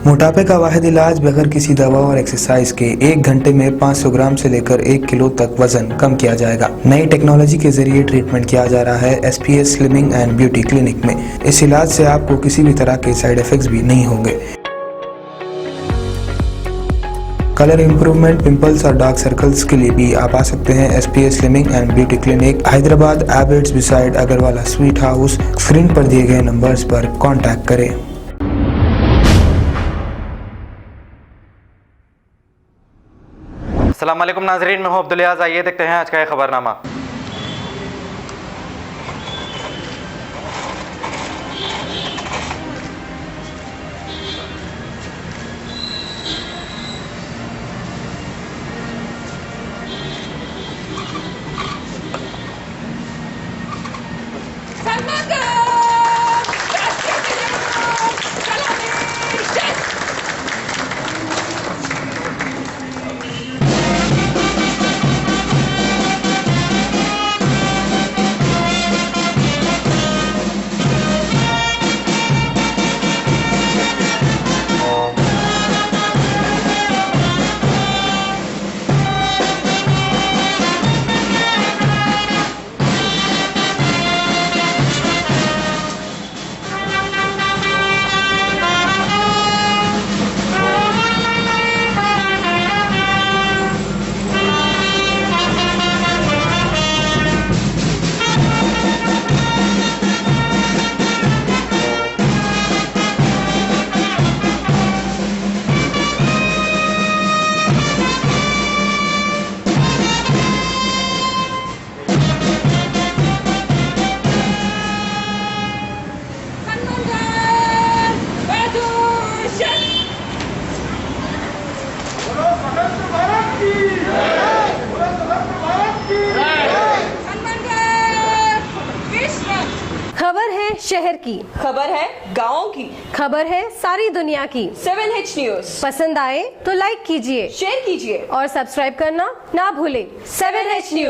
मोटापे का वाहिद इलाज बगैर किसी दवा और एक्सरसाइज के 1 घंटे में 500 ग्राम से लेकर 1 किलो तक वजन कम किया जाएगा। नई टेक्नोलॉजी के जरिए ट्रीटमेंट किया जा रहा है SPS slimming and beauty clinic में। इस इलाज से आपको किसी भी तरह के साइड इफेक्ट्स भी नहीं होंगे। कलर इंप्रूवमेंट, पिंपल्स और डार्क सर्कल्स के लिए भी आप आ सकते हैं SPS slimming and beauty clinic, Hyderabad, Abids beside Agrawala sweet house. Screen पर दिए गए नंबर्स पर कॉन्टैक्ट करें। अस्सलाम वालेकुम नाजरीन, मैं हूं अब्दुल याज़। आइए देखते हैं आज का खबरनामा। खबर है शहर की, खबर है गाँव की, खबर है सारी दुनिया की। 7H न्यूज पसंद आए तो लाइक कीजिए, शेयर कीजिए और सब्सक्राइब करना ना भूलें। 7H news.